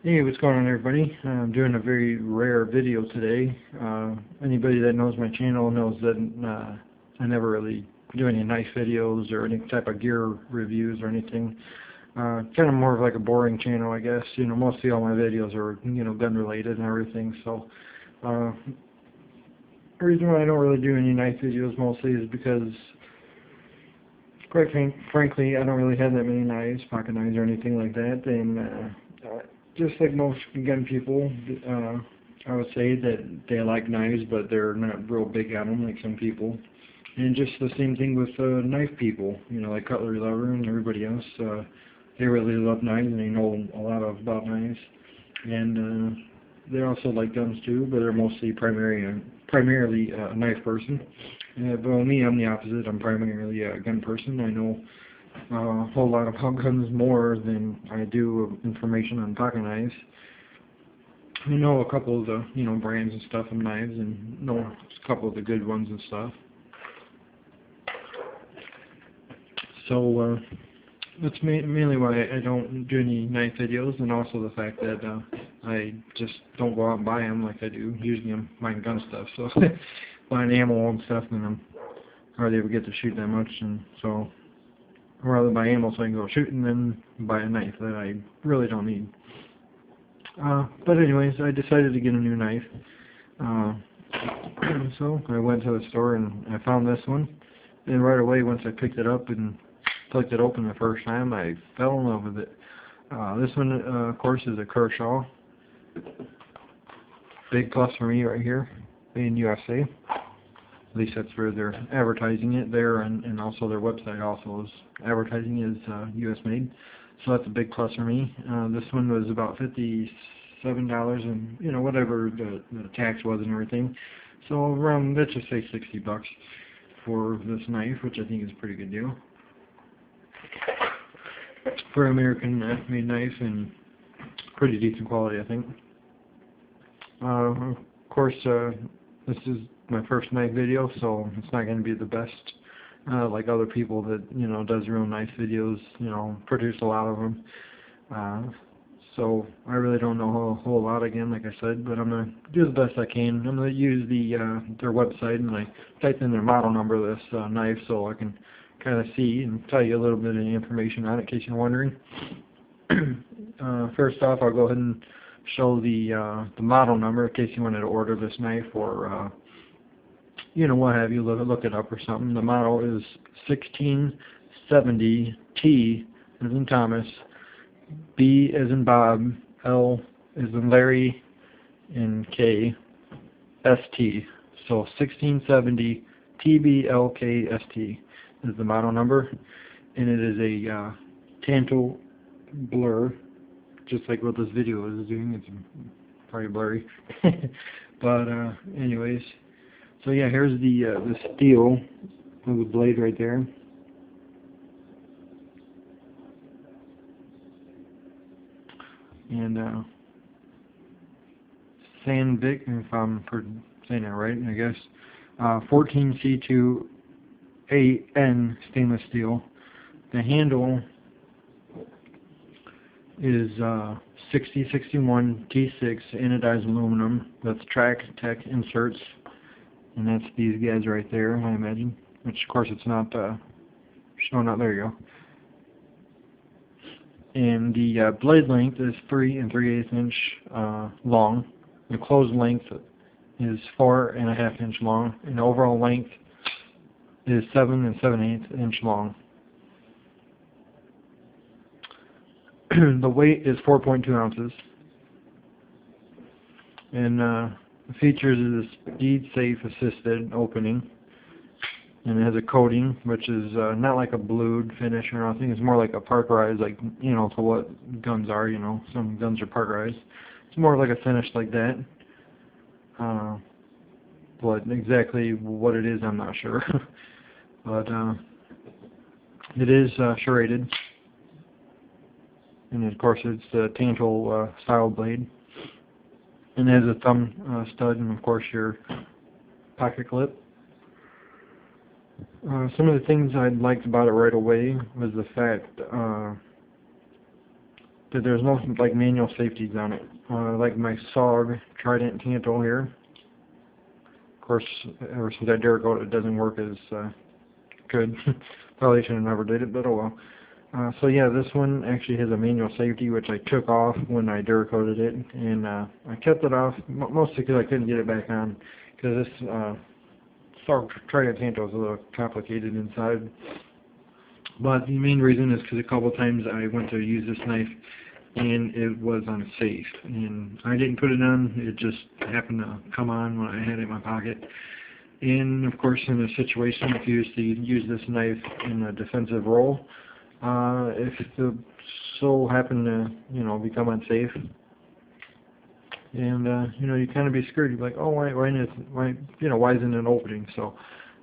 Hey, what's going on, everybody? I'm doing a very rare video today. Anybody that knows my channel knows that I never really do any knife videos or any type of gear reviews or anything. Kind of more of like a boring channel, I guess. Mostly all my videos are, gun related and everything. So, the reason why I don't really do any knife videos mostly is because, quite frankly, I don't really have that many knives, pocket knives or anything like that, and just like most gun people, I would say that they like knives, but they're not real big on them like some people. And just the same thing with knife people, like cutlery lover and everybody else. They really love knives and they know a lot about knives. And they also like guns too, but they're mostly primarily a knife person. But me, I'm the opposite. I'm primarily a gun person. I know a whole lot about guns more than I do of information on pocket knives. I know a couple of the brands and stuff of knives, and know a couple of the good ones and stuff. So that's mainly why I don't do any knife videos, and also the fact that I just don't go out and buy them like I do. Usually I'm buying gun stuff, so buying ammo and stuff, and I'm hardly ever get to shoot that much, and so I'd rather buy ammo so I can go shooting than buy a knife that I really don't need. But anyways, I decided to get a new knife. So I went to the store and I found this one. And right away, once I picked it up and flicked it open the first time, I fell in love with it. This one, of course, is a Kershaw. Big plus for me right here in USA. At least that's where they're advertising it there, and also their website also is advertising it as US made. So that's a big plus for me. This one was about $57 and whatever the tax was and everything. So around, let's just say $60 for this knife, which I think is a pretty good deal for an American made knife, and pretty decent quality, I think. Of course, this is my first knife video, so it's not going to be the best like other people that does real knife videos, produce a lot of them. So I really don't know a whole lot, again, like I said, but I'm going to do the best I can. I'm going to use their website, and I typed in their model number of this knife so I can kind of see and tell you a little bit of information on it in case you're wondering. First off, I'll go ahead and show the model number in case you wanted to order this knife, or what have you, look it up or something. The model is 1670 T as in Thomas, B as in Bob, L as in Larry, and K, ST. So 1670 TBLKST is the model number, and it is a Tanto blur, just like what this video is doing. It's probably blurry. But anyways, so yeah, here's the steel of the blade right there. And Sandvik, if I'm saying that right, I guess, 14C2AN stainless steel. The handle is 6061 T6 anodized aluminum. That's Track Tech inserts, and that's these guys right there, I imagine. Which, of course, it's not showing up. There you go. And the blade length is 3 3/8 inch long. The closed length is 4 1/2 inch long, and the overall length is 7 7/8 inch long. The weight is 4.2 ounces. And the features is a speed safe assisted opening, and it has a coating which is not like a blued finish or nothing. It's more like a parkerized, like to what guns are. Some guns are parkerized. It's more like a finish like that. But exactly what it is, I'm not sure. But it is serrated. And of course it's the Tanto style blade. And it has a thumb stud, and of course your pocket clip. Some of the things I liked about it right away was the fact that there's no like manual safeties on it. Like my SOG Trident Tanto here. Of course, ever since I Duracoated, it doesn't work as good. Probably should have never did it, but oh well. So yeah, this one actually has a manual safety, which I took off when I Duracoated it, and I kept it off mostly because I couldn't get it back on, because this SOG Trident Tanto is a little complicated inside. But the main reason is because a couple times I went to use this knife and it was unsafe, and I didn't put it on, it just happened to come on when I had it in my pocket. And of course, in a situation, if you used to use this knife in a defensive role, if it so happened to, you know, become unsafe, and you know, you kind of be screwed. You're like, oh, why isn't it opening? So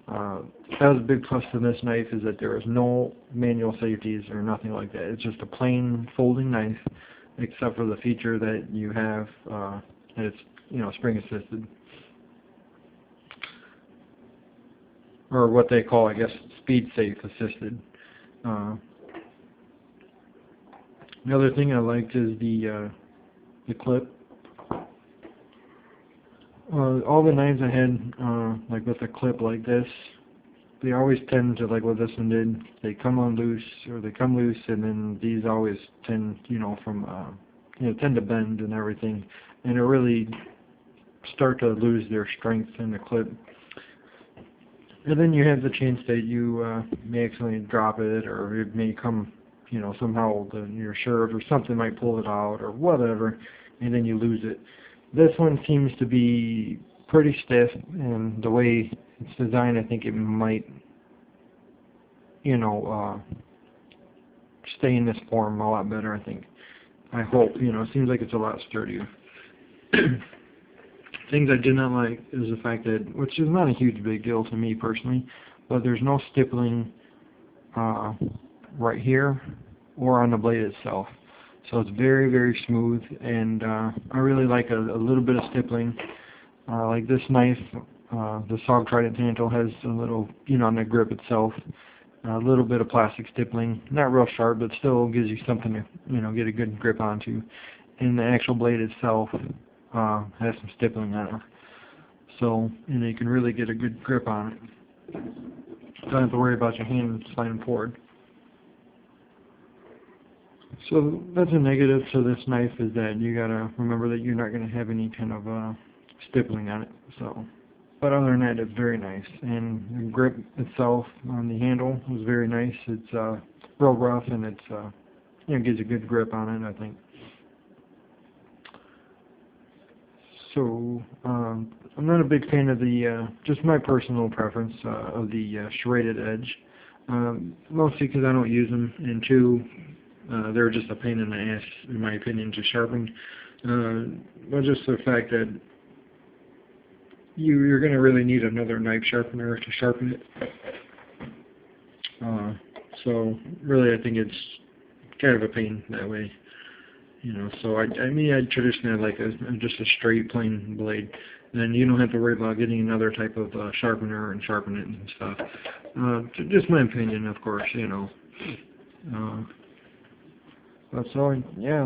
that was a big plus to this knife, is that there is no manual safeties or nothing like that. It's just a plain folding knife, except for the feature that you have that it's, you know, spring assisted, or what they call, I guess, speed safe assisted. The other thing I liked is the clip. All the knives I had, like with a clip like this, they always tend to, like what this one did, they come on loose, or they come loose, and then these always tend, you know, tend to bend and everything, and it really start to lose their strength in the clip. And then you have the chance that you may accidentally drop it, or it may come, you know, somehow your shirt or something might pull it out or whatever, and then you lose it. This one seems to be pretty stiff, and the way it's designed, I think it might, you know, stay in this form a lot better, I think. I hope, you know, it seems like it's a lot sturdier. Things I did not like is the fact that, which is not a huge big deal to me personally, but there's no stippling right here or on the blade itself. So it's very, very smooth, and I really like a little bit of stippling. Like this knife, the SOG Trident Tanto has a little, you know, on the grip itself, a little bit of plastic stippling. Not real sharp, but still gives you something to, you know, get a good grip onto. And the actual blade itself has some stippling on it. So, you know, you can really get a good grip on it. Don't have to worry about your hand sliding forward. So that's a negative to this knife, is that you gotta remember that you're not gonna have any kind of stippling on it. So, but other than that, it's very nice, and the grip itself on the handle is very nice. It's real rough, and it's you know, gives a good grip on it, I think. So I'm not a big fan of the just my personal preference of the serrated edge, mostly because I don't use them, and two, they're just a pain in the ass, in my opinion, to sharpen. But just the fact that you're going to really need another knife sharpener to sharpen it. So really, I think it's kind of a pain that way. You know, so I mean, I traditionally like just a straight, plain blade. Then you don't have to worry about getting another type of sharpener and sharpen it and stuff. Just my opinion, of course, you know. But so, yeah,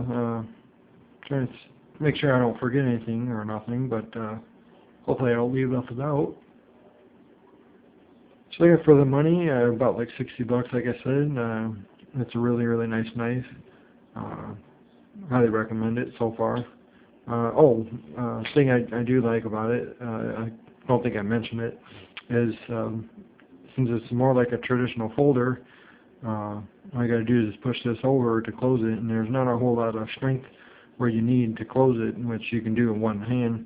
trying to make sure I don't forget anything or nothing, but hopefully I don't leave nothing out. So yeah, for the money, about like $60, like I said. It's a really, really nice knife. Highly recommend it so far. Thing I do like about it, I don't think I mentioned it, is since it's more like a traditional folder, all you gotta do is just push this over to close it, and there's not a whole lot of strength where you need to close it, which you can do in one hand.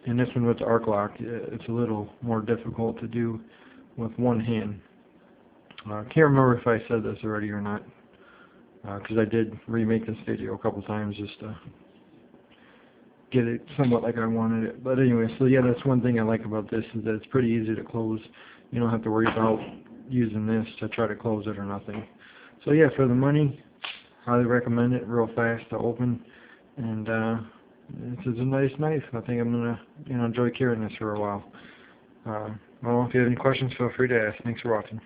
And this one with the arc lock, it's a little more difficult to do with one hand. Can't remember if I said this already or not, because I did remake this video a couple times just to get it somewhat like I wanted it. But anyway, so yeah, that's one thing I like about this, is that it's pretty easy to close. You don't have to worry about using this to try to close it or nothing. So yeah, for the money, highly recommend it. Real fast to open, and this is a nice knife. I think I'm gonna, you know, enjoy carrying this for a while. Well, if you have any questions, feel free to ask. Thanks for watching.